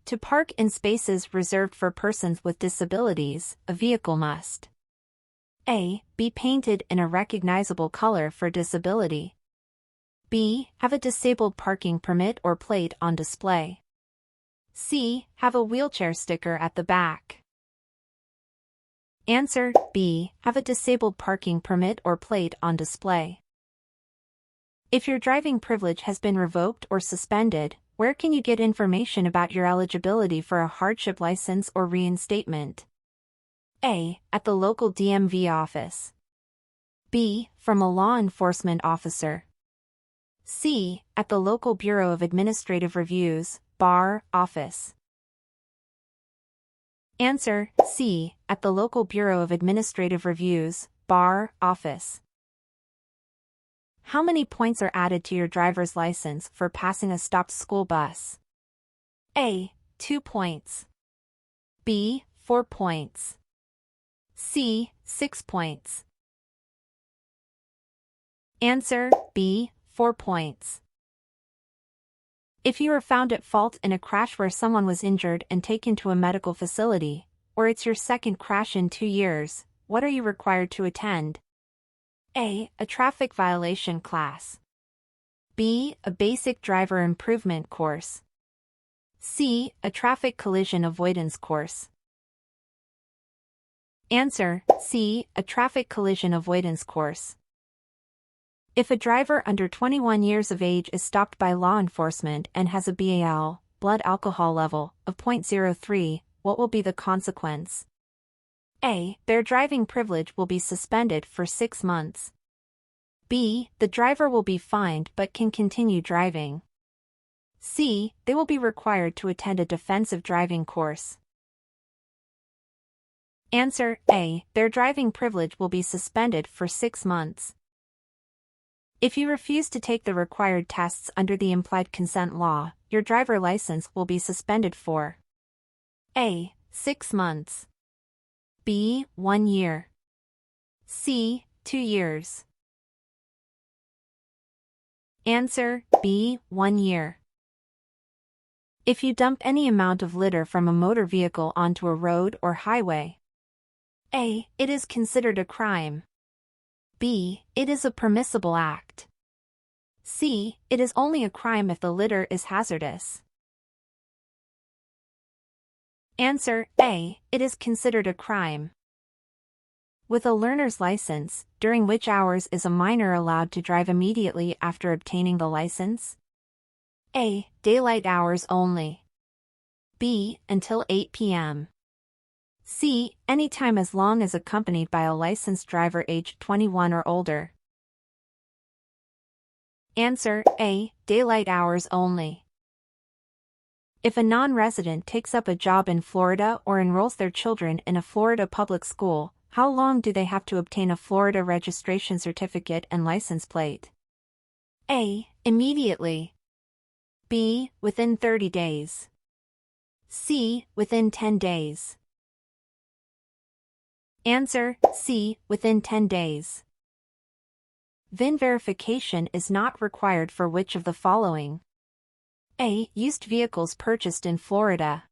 To park in spaces reserved for persons with disabilities, a vehicle must A. Be painted in a recognizable color for disability. B. Have a disabled parking permit or plate on display. C. Have a wheelchair sticker at the back. Answer B. Have a disabled parking permit or plate on display. If your driving privilege has been revoked or suspended, where can you get information about your eligibility for a hardship license or reinstatement? A. At the local DMV office. B. From a law enforcement officer. C. At the local Bureau of Administrative Reviews, BAR, office. Answer C. At the local Bureau of Administrative Reviews, BAR, office. How many points are added to your driver's license for passing a stopped school bus? A. 2 points. B. 4 points. C. 6 points. Answer B. 4 points. If you are found at fault in a crash where someone was injured and taken to a medical facility, or it's your second crash in 2 years, what are you required to attend? A. A traffic violation class. B. A basic driver improvement course. C. A traffic collision avoidance course. Answer C. A traffic collision avoidance course. If a driver under 21 years of age is stopped by law enforcement and has a BAL, blood alcohol level, of 0.03, what will be the consequence? A. Their driving privilege will be suspended for 6 months. B. The driver will be fined but can continue driving. C. They will be required to attend a defensive driving course. Answer A. Their driving privilege will be suspended for 6 months. If you refuse to take the required tests under the implied consent law, your driver license will be suspended for A. 6 months. B. 1 year. C. 2 years. Answer B. 1 year. If you dump any amount of litter from a motor vehicle onto a road or highway, A. It is considered a crime. B. It is a permissible act. C. It is only a crime if the litter is hazardous. Answer A. It is considered a crime. With a learner's license, during which hours is a minor allowed to drive immediately after obtaining the license? A. Daylight hours only. B. Until 8 p.m. C. Any time as long as accompanied by a licensed driver aged 21 or older. Answer A. Daylight hours only. If a non-resident takes up a job in Florida or enrolls their children in a Florida public school, how long do they have to obtain a Florida registration certificate and license plate? A. Immediately. B. Within 30 days. C. Within 10 days. Answer C. Within 10 days. VIN verification is not required for which of the following? A. Used vehicles purchased in Florida.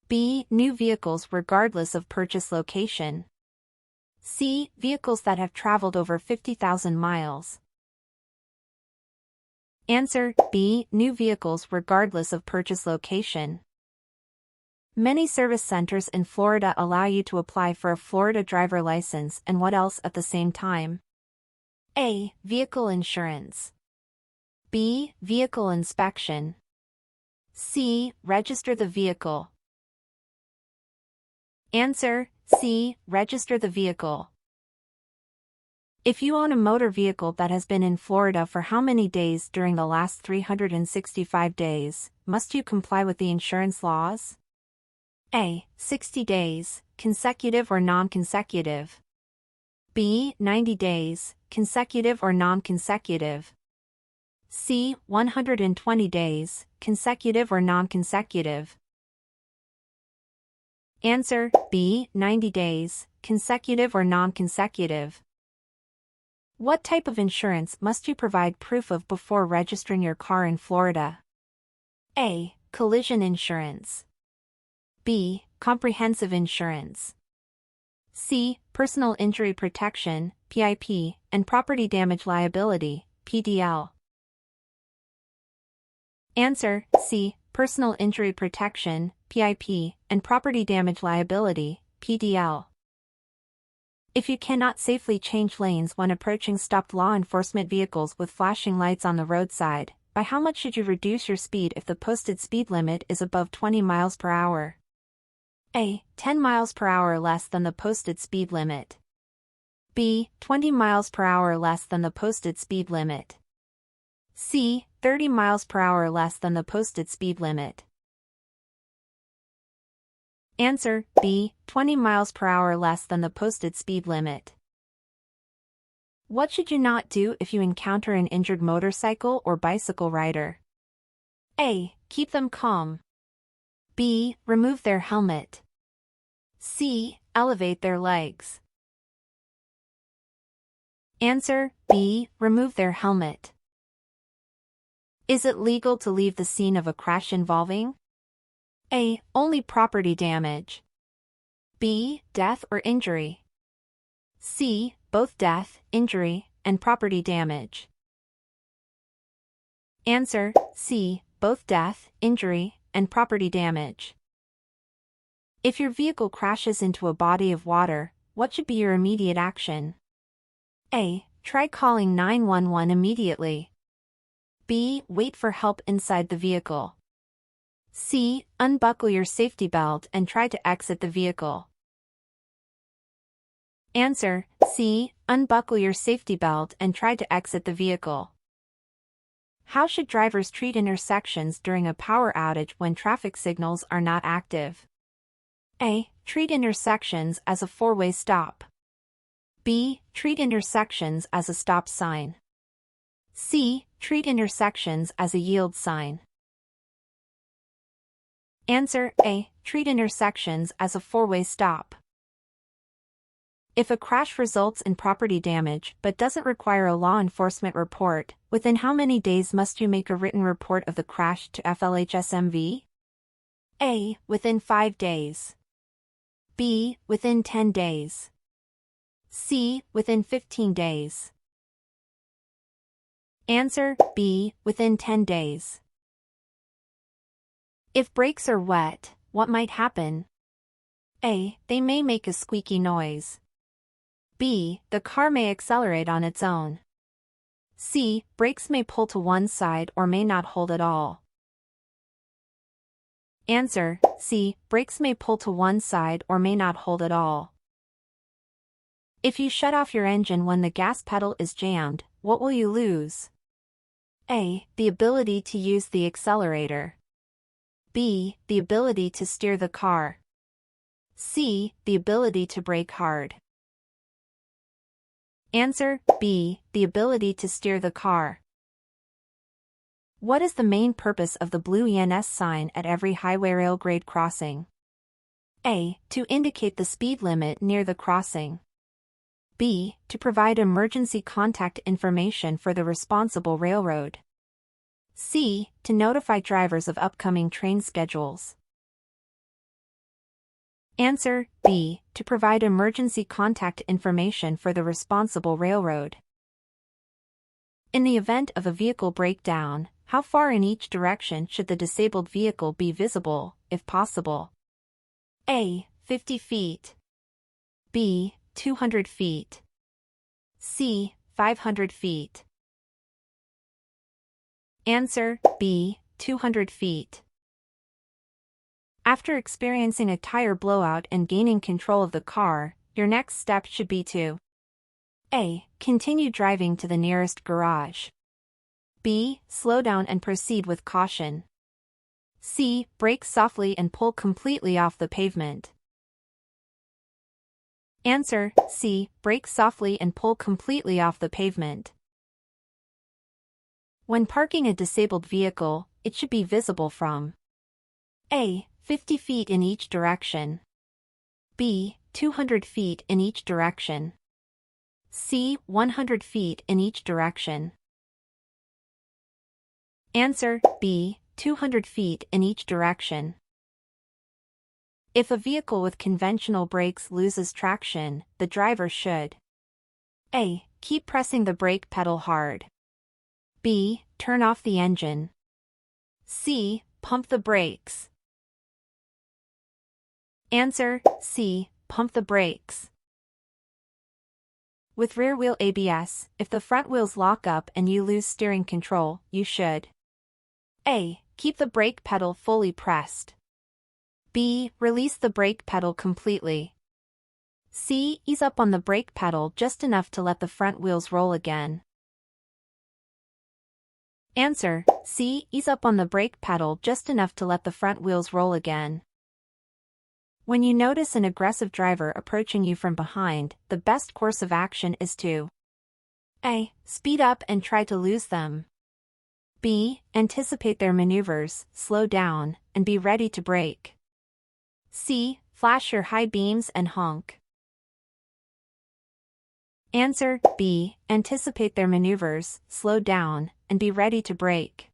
B. New vehicles regardless of purchase location. C. Vehicles that have traveled over 50,000 miles. Answer B. New vehicles regardless of purchase location. Many service centers in Florida allow you to apply for a Florida driver license and what else at the same time? A. Vehicle insurance. B. Vehicle inspection. C. Register the vehicle. Answer C. Register the vehicle. If you own a motor vehicle that has been in Florida for how many days during the last 365 days, must you comply with the insurance laws? A. 60 days, consecutive or non-consecutive. B. 90 days, consecutive or non-consecutive. C. 120 days, consecutive or non-consecutive. Answer B. 90 days, consecutive or non-consecutive. What type of insurance must you provide proof of before registering your car in Florida? A. collision insurance. B. Comprehensive insurance. C. Personal injury protection, PIP, and property damage liability, PDL. Answer: C. Personal injury protection, PIP, and property damage liability, PDL. If you cannot safely change lanes when approaching stopped law enforcement vehicles with flashing lights on the roadside, by how much should you reduce your speed if the posted speed limit is above 20 miles per hour? A. 10 miles per hour less than the posted speed limit. B. 20 miles per hour less than the posted speed limit. C. 30 miles per hour less than the posted speed limit. Answer: B. 20 miles per hour less than the posted speed limit. What should you not do if you encounter an injured motorcycle or bicycle rider? A. Keep them calm. B. Remove their helmet. C. Elevate their legs. Answer: B. Remove their helmet. Is it legal to leave the scene of a crash involving A. Only property damage. B. Death or injury. C. Both death, injury, and property damage. Answer: C. Both death, injury, and property damage. If your vehicle crashes into a body of water, what should be your immediate action? A. Try calling 911 immediately. B. Wait for help inside the vehicle. C. Unbuckle your safety belt and try to exit the vehicle. Answer: C. Unbuckle your safety belt and try to exit the vehicle. How should drivers treat intersections during a power outage when traffic signals are not active? A. Treat intersections as a four-way stop. B. Treat intersections as a stop sign. C. Treat intersections as a yield sign. Answer: A. Treat intersections as a four-way stop. If a crash results in property damage but doesn't require a law enforcement report, within how many days must you make a written report of the crash to FLHSMV? A. Within 5 days. B. Within 10 days. C. Within 15 days. Answer: B. Within 10 days. If brakes are wet, what might happen? A. They may make a squeaky noise. B. The car may accelerate on its own. C. Brakes may pull to one side or may not hold at all. Answer: C. Brakes may pull to one side or may not hold at all. If you shut off your engine when the gas pedal is jammed, what will you lose? A. The ability to use the accelerator. B. The ability to steer the car. C. The ability to brake hard. Answer: B. The ability to steer the car. What is the main purpose of the blue ENS sign at every highway rail grade crossing? A. To indicate the speed limit near the crossing. B. To provide emergency contact information for the responsible railroad. C. To notify drivers of upcoming train schedules. Answer: B. To provide emergency contact information for the responsible railroad. In the event of a vehicle breakdown, how far in each direction should the disabled vehicle be visible, if possible? A. 50 feet. B. 200 feet. C. 500 feet. Answer: B. 200 feet. After experiencing a tire blowout and gaining control of the car, your next step should be to A. Continue driving to the nearest garage. B. Slow down and proceed with caution. C. Brake softly and pull completely off the pavement. Answer: C. Brake softly and pull completely off the pavement. When parking a disabled vehicle, it should be visible from A. 50 feet in each direction. B. 200 feet in each direction. C. 100 feet in each direction. Answer: B. 200 feet in each direction. If a vehicle with conventional brakes loses traction, the driver should A. Keep pressing the brake pedal hard. B. Turn off the engine. C. Pump the brakes. Answer: C. Pump the brakes. With rear-wheel ABS, if the front wheels lock up and you lose steering control, you should A. Keep the brake pedal fully pressed. B. Release the brake pedal completely. C. Ease up on the brake pedal just enough to let the front wheels roll again. Answer: C. Ease up on the brake pedal just enough to let the front wheels roll again. When you notice an aggressive driver approaching you from behind, the best course of action is to A. Speed up and try to lose them. B. Anticipate their maneuvers, slow down, and be ready to brake. C. Flash your high beams and honk. Answer: B. Anticipate their maneuvers, slow down, and be ready to brake.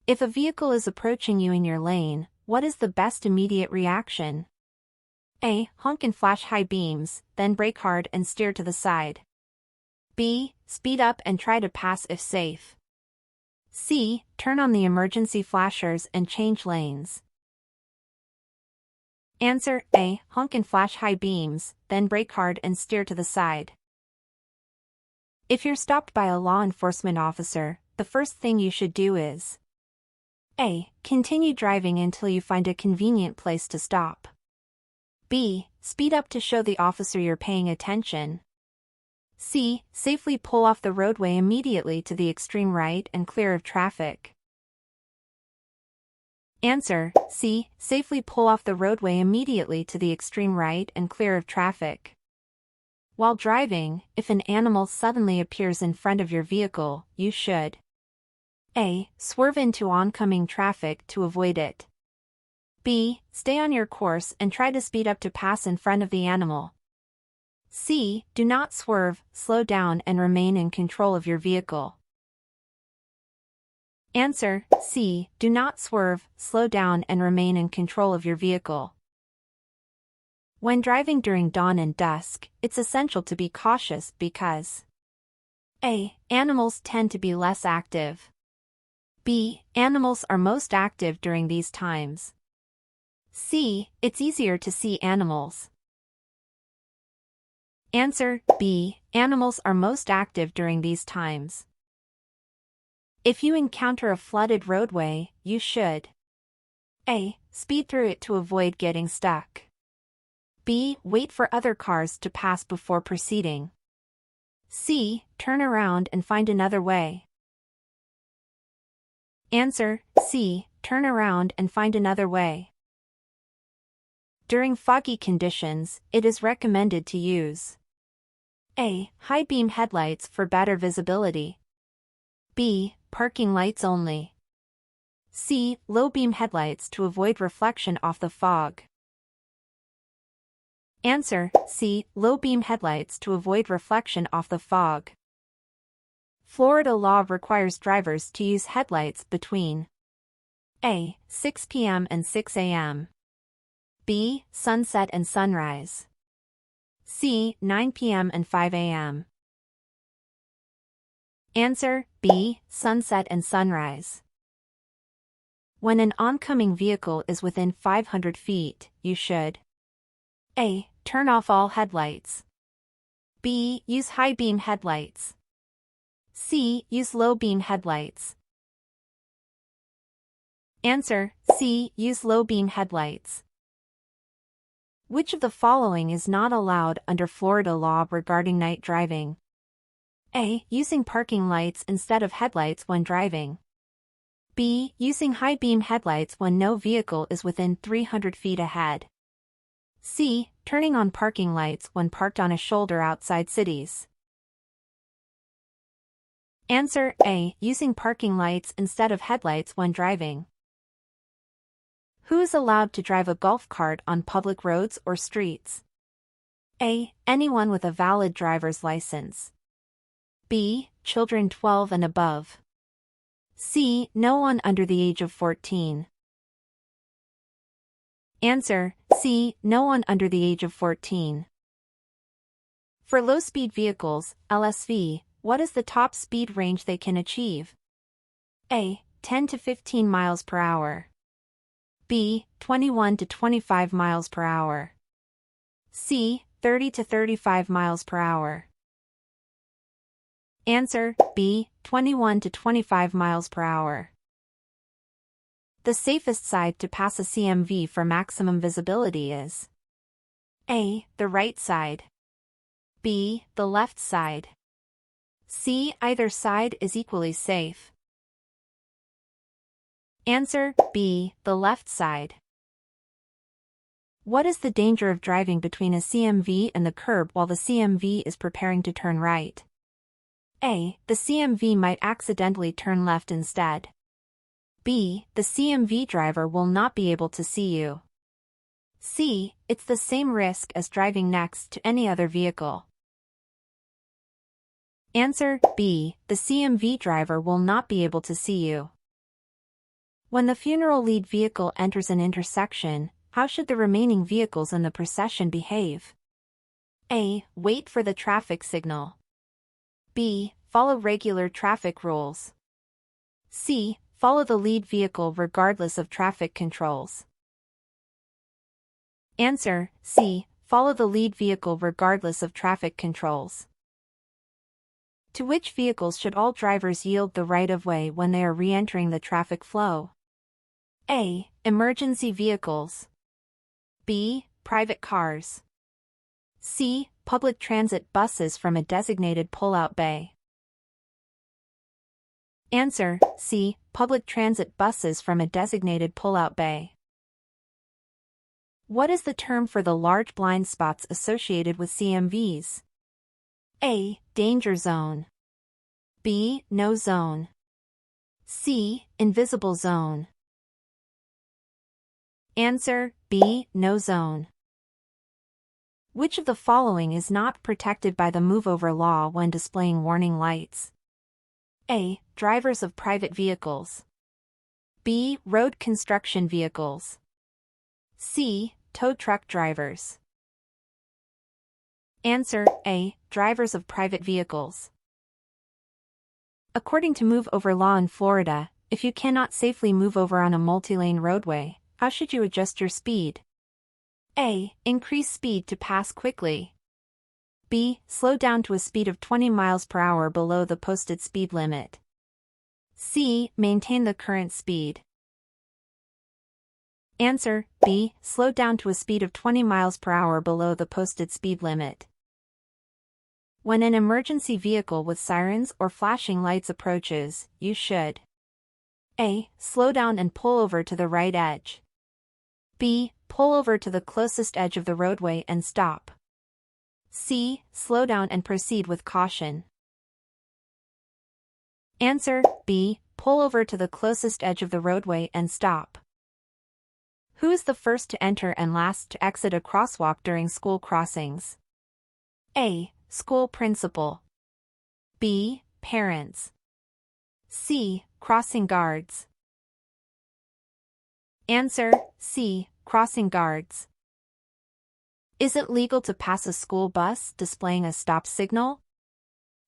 If a vehicle is approaching you in your lane, what is the best immediate reaction? A. Honk and flash high beams, then brake hard and steer to the side. B. Speed up and try to pass if safe. C. Turn on the emergency flashers and change lanes. Answer: A. Honk and flash high beams, then brake hard and steer to the side. If you're stopped by a law enforcement officer, the first thing you should do is A. Continue driving until you find a convenient place to stop. B. Speed up to show the officer you're paying attention. C. Safely pull off the roadway immediately to the extreme right and clear of traffic. Answer: C. Safely pull off the roadway immediately to the extreme right and clear of traffic. While driving, if an animal suddenly appears in front of your vehicle, you should A. Swerve into oncoming traffic to avoid it. B. Stay on your course and try to speed up to pass in front of the animal. C. Do not swerve, slow down and remain in control of your vehicle. Answer: C. Do not swerve, slow down and remain in control of your vehicle. When driving during dawn and dusk, it's essential to be cautious because A. Animals tend to be less active. B. Animals are most active during these times. C. It's easier to see animals. Answer: B. Animals are most active during these times. If you encounter a flooded roadway, you should A. Speed through it to avoid getting stuck. B. Wait for other cars to pass before proceeding. C. Turn around and find another way. Answer: C. Turn around and find another way. During foggy conditions, it is recommended to use A. High beam headlights for better visibility. B. Parking lights only. C. Low beam headlights to avoid reflection off the fog. Answer: C. Low beam headlights to avoid reflection off the fog. Florida law requires drivers to use headlights between A. 6 p.m. and 6 a.m. B. Sunset and sunrise. C. 9 p.m. and 5 a.m. Answer: B. Sunset and sunrise. When an oncoming vehicle is within 500 feet, you should A. Turn off all headlights. B. Use high beam headlights. C. Use low beam headlights. Answer: C. Use low beam headlights. Which of the following is not allowed under Florida law regarding night driving? A. Using parking lights instead of headlights when driving. B. Using high beam headlights when no vehicle is within 300 feet ahead. C. Turning on parking lights when parked on a shoulder outside cities. Answer: A. Using parking lights instead of headlights when driving. Who is allowed to drive a golf cart on public roads or streets? A. Anyone with a valid driver's license. B. Children 12 and above. C. No one under the age of 14. Answer: C. No one under the age of 14. For low-speed vehicles, LSV, what is the top speed range they can achieve? A. 10 to 15 miles per hour. B. 21 to 25 miles per hour. C. 30 to 35 miles per hour. Answer: B. 21 to 25 miles per hour. The safest side to pass a CMV for maximum visibility is A. The right side. B. The left side. C. Either side is equally safe. Answer: B. The left side. What is the danger of driving between a CMV and the curb while the CMV is preparing to turn right? A. The CMV might accidentally turn left instead. B. The CMV driver will not be able to see you. C. It's the same risk as driving next to any other vehicle. Answer: B. The CMV driver will not be able to see you. When the funeral lead vehicle enters an intersection, how should the remaining vehicles in the procession behave? A. Wait for the traffic signal. B. Follow regular traffic rules. C. Follow the lead vehicle regardless of traffic controls. Answer: C. Follow the lead vehicle regardless of traffic controls. To which vehicles should all drivers yield the right-of-way when they are re-entering the traffic flow? A. Emergency vehicles. B. Private cars. C. Public transit buses from a designated pull-out bay. Answer: C. Public transit buses from a designated pull-out bay. What is the term for the large blind spots associated with CMVs? A. Danger zone. B. No zone. C. Invisible zone. Answer: B. No zone. Which of the following is not protected by the move-over law when displaying warning lights? A. Drivers of private vehicles. B. Road construction vehicles. C. Tow truck drivers. Answer: A. Drivers of private vehicles. According to move-over law in Florida, if you cannot safely move over on a multi-lane roadway, how should you adjust your speed? A. Increase speed to pass quickly. B. Slow down to a speed of 20 miles per hour below the posted speed limit. C. Maintain the current speed. Answer: B. Slow down to a speed of 20 miles per hour below the posted speed limit. When an emergency vehicle with sirens or flashing lights approaches, you should A. Slow down and pull over to the right edge. B. Pull over to the closest edge of the roadway and stop. C. Slow down and proceed with caution. Answer: B. Pull over to the closest edge of the roadway and stop. Who is the first to enter and last to exit a crosswalk during school crossings? A. School principal. B. Parents. C. Crossing guards. Answer: C. Crossing guards. Is it legal to pass a school bus displaying a stop signal?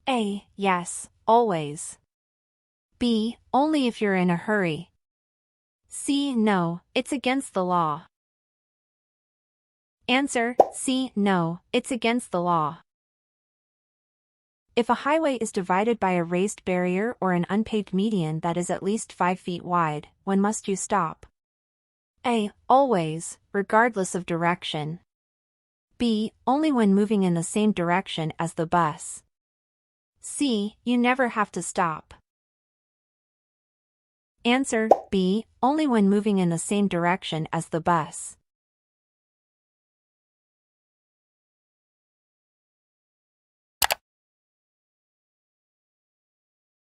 A. Yes, always. B. Only if you're in a hurry. C. No, it's against the law. Answer: C. No, it's against the law. If a highway is divided by a raised barrier or an unpaved median that is at least 5 feet wide, when must you stop? A. Always, regardless of direction. B. Only when moving in the same direction as the bus. C. You never have to stop. Answer: B. Only when moving in the same direction as the bus.